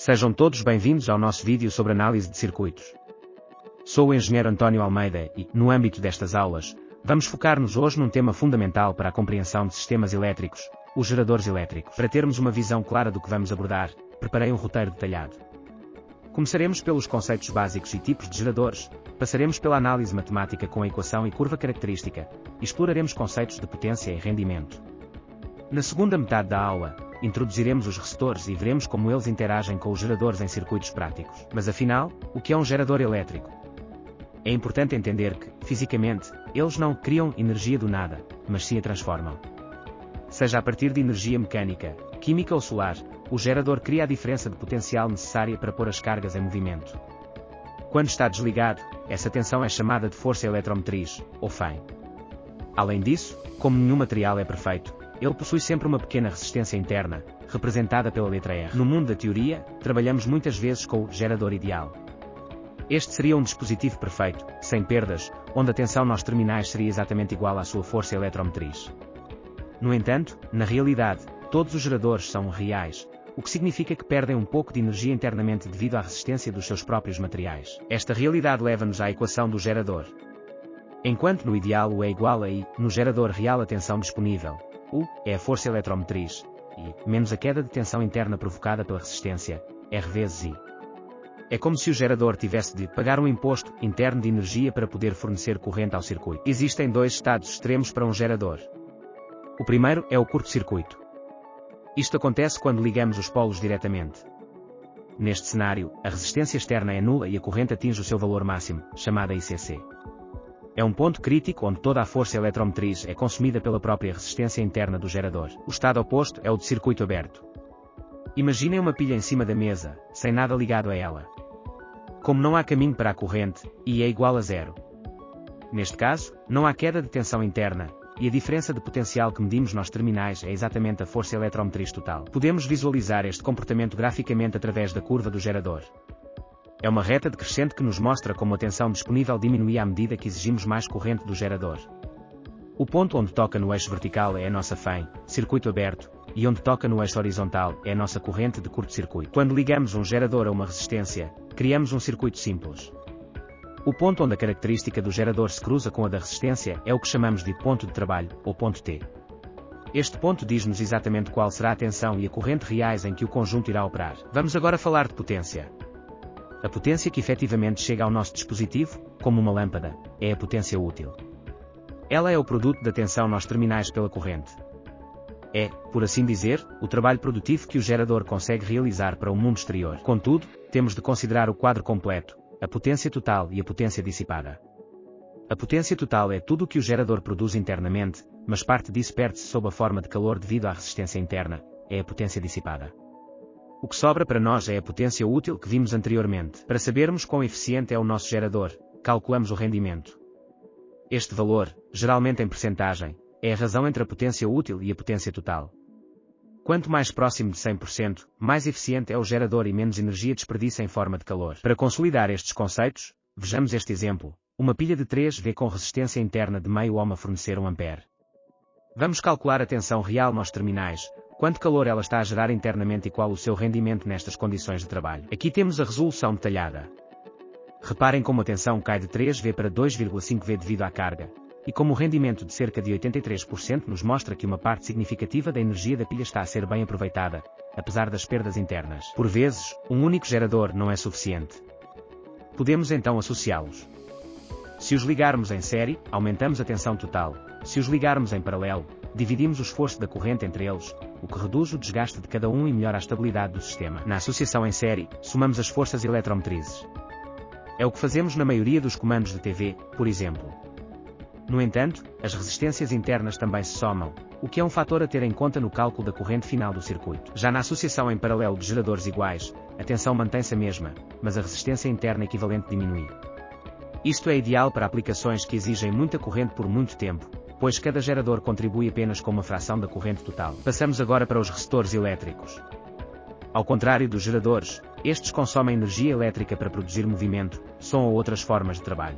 Sejam todos bem-vindos ao nosso vídeo sobre análise de circuitos. Sou o engenheiro António Almeida e, no âmbito destas aulas, vamos focar-nos hoje num tema fundamental para a compreensão de sistemas elétricos, os geradores elétricos. Para termos uma visão clara do que vamos abordar, preparei um roteiro detalhado. Começaremos pelos conceitos básicos e tipos de geradores, passaremos pela análise matemática com a equação e curva característica, e exploraremos conceitos de potência e rendimento. Na segunda metade da aula, introduziremos os resistores e veremos como eles interagem com os geradores em circuitos práticos. Mas afinal, o que é um gerador elétrico? É importante entender que, fisicamente, eles não criam energia do nada, mas sim a transformam. Seja a partir de energia mecânica, química ou solar, o gerador cria a diferença de potencial necessária para pôr as cargas em movimento. Quando está desligado, essa tensão é chamada de força eletromotriz, ou FEM. Além disso, como nenhum material é perfeito, ele possui sempre uma pequena resistência interna, representada pela letra R. No mundo da teoria, trabalhamos muitas vezes com o gerador ideal. Este seria um dispositivo perfeito, sem perdas, onde a tensão nos terminais seria exatamente igual à sua força eletromotriz. No entanto, na realidade, todos os geradores são reais, o que significa que perdem um pouco de energia internamente devido à resistência dos seus próprios materiais. Esta realidade leva-nos à equação do gerador. Enquanto no ideal U é igual a I, no gerador real a tensão disponível, U, é a força eletromotriz, e, menos a queda de tensão interna provocada pela resistência, R vezes I. É como se o gerador tivesse de pagar um imposto interno de energia para poder fornecer corrente ao circuito. Existem dois estados extremos para um gerador. O primeiro é o curto-circuito. Isto acontece quando ligamos os polos diretamente. Neste cenário, a resistência externa é nula e a corrente atinge o seu valor máximo, chamada ICC. É um ponto crítico onde toda a força eletromotriz é consumida pela própria resistência interna do gerador. O estado oposto é o de circuito aberto. Imaginem uma pilha em cima da mesa, sem nada ligado a ela. Como não há caminho para a corrente, I é igual a zero. Neste caso, não há queda de tensão interna, e a diferença de potencial que medimos nos terminais é exatamente a força eletromotriz total. Podemos visualizar este comportamento graficamente através da curva do gerador. É uma reta decrescente que nos mostra como a tensão disponível diminui à medida que exigimos mais corrente do gerador. O ponto onde toca no eixo vertical é a nossa FEM, circuito aberto, e onde toca no eixo horizontal é a nossa corrente de curto-circuito. Quando ligamos um gerador a uma resistência, criamos um circuito simples. O ponto onde a característica do gerador se cruza com a da resistência é o que chamamos de ponto de trabalho, ou ponto T. Este ponto diz-nos exatamente qual será a tensão e a corrente reais em que o conjunto irá operar. Vamos agora falar de potência. A potência que efetivamente chega ao nosso dispositivo, como uma lâmpada, é a potência útil. Ela é o produto da tensão nos terminais pela corrente. É, por assim dizer, o trabalho produtivo que o gerador consegue realizar para o mundo exterior. Contudo, temos de considerar o quadro completo, a potência total e a potência dissipada. A potência total é tudo o que o gerador produz internamente, mas parte disso perde-se sob a forma de calor devido à resistência interna, é a potência dissipada. O que sobra para nós é a potência útil que vimos anteriormente. Para sabermos quão eficiente é o nosso gerador, calculamos o rendimento. Este valor, geralmente em percentagem, é a razão entre a potência útil e a potência total. Quanto mais próximo de 100%, mais eficiente é o gerador e menos energia desperdiça em forma de calor. Para consolidar estes conceitos, vejamos este exemplo. Uma pilha de 3V com resistência interna de meio ohm a fornecer 1 A. Vamos calcular a tensão real nos terminais, quanto calor ela está a gerar internamente e qual o seu rendimento nestas condições de trabalho. Aqui temos a resolução detalhada. Reparem como a tensão cai de 3V para 2,5V devido à carga, e como o rendimento de cerca de 83% nos mostra que uma parte significativa da energia da pilha está a ser bem aproveitada, apesar das perdas internas. Por vezes, um único gerador não é suficiente. Podemos então associá-los. Se os ligarmos em série, aumentamos a tensão total. Se os ligarmos em paralelo, dividimos o esforço da corrente entre eles, o que reduz o desgaste de cada um e melhora a estabilidade do sistema. Na associação em série, somamos as forças eletromotrizes. É o que fazemos na maioria dos comandos de TV, por exemplo. No entanto, as resistências internas também se somam, o que é um fator a ter em conta no cálculo da corrente final do circuito. Já na associação em paralelo de geradores iguais, a tensão mantém-se a mesma, mas a resistência interna equivalente diminui. Isto é ideal para aplicações que exigem muita corrente por muito tempo, pois cada gerador contribui apenas com uma fração da corrente total. Passamos agora para os resistores elétricos. Ao contrário dos geradores, estes consomem energia elétrica para produzir movimento, som ou outras formas de trabalho.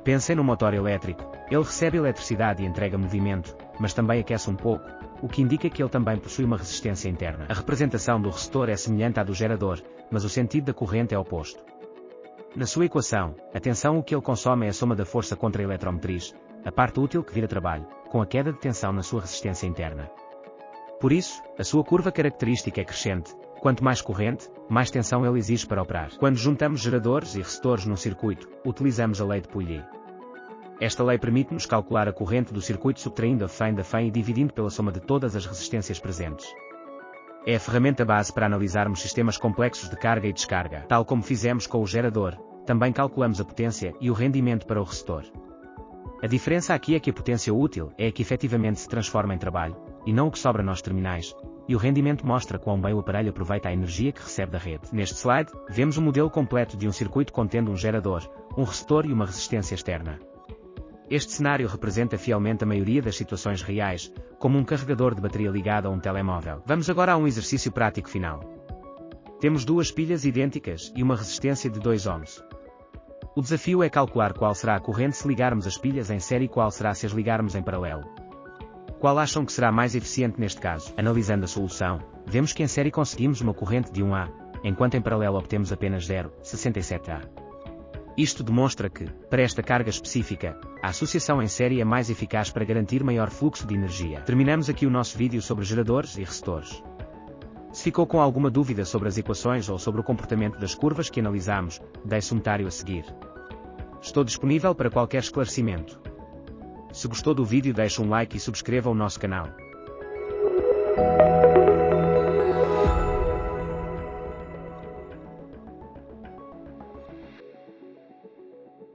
Pensem no motor elétrico. Ele recebe eletricidade e entrega movimento, mas também aquece um pouco, o que indica que ele também possui uma resistência interna. A representação do resistor é semelhante à do gerador, mas o sentido da corrente é oposto. Na sua equação, atenção, o que ele consome é a soma da força contra a eletromotriz, a parte útil que vira trabalho, com a queda de tensão na sua resistência interna. Por isso, a sua curva característica é crescente. Quanto mais corrente, mais tensão ele exige para operar. Quando juntamos geradores e resistores num circuito, utilizamos a lei de Pouillet. Esta lei permite-nos calcular a corrente do circuito subtraindo a FEM e dividindo pela soma de todas as resistências presentes. É a ferramenta base para analisarmos sistemas complexos de carga e descarga. Tal como fizemos com o gerador, também calculamos a potência e o rendimento para o resistor. A diferença aqui é que a potência útil é a que efetivamente se transforma em trabalho, e não o que sobra nos terminais, e o rendimento mostra quão bem o aparelho aproveita a energia que recebe da rede. Neste slide, vemos o modelo completo de um circuito contendo um gerador, um resistor e uma resistência externa. Este cenário representa fielmente a maioria das situações reais, como um carregador de bateria ligado a um telemóvel. Vamos agora a um exercício prático final. Temos duas pilhas idênticas e uma resistência de 2 ohms. O desafio é calcular qual será a corrente se ligarmos as pilhas em série e qual será se as ligarmos em paralelo. Qual acham que será mais eficiente neste caso? Analisando a solução, vemos que em série conseguimos uma corrente de 1A, enquanto em paralelo obtemos apenas 0,67A. Isto demonstra que, para esta carga específica, a associação em série é mais eficaz para garantir maior fluxo de energia. Terminamos aqui o nosso vídeo sobre geradores e resistores. Se ficou com alguma dúvida sobre as equações ou sobre o comportamento das curvas que analisamos, deixe um comentário a seguir. Estou disponível para qualquer esclarecimento. Se gostou do vídeo, deixe um like e subscreva o nosso canal.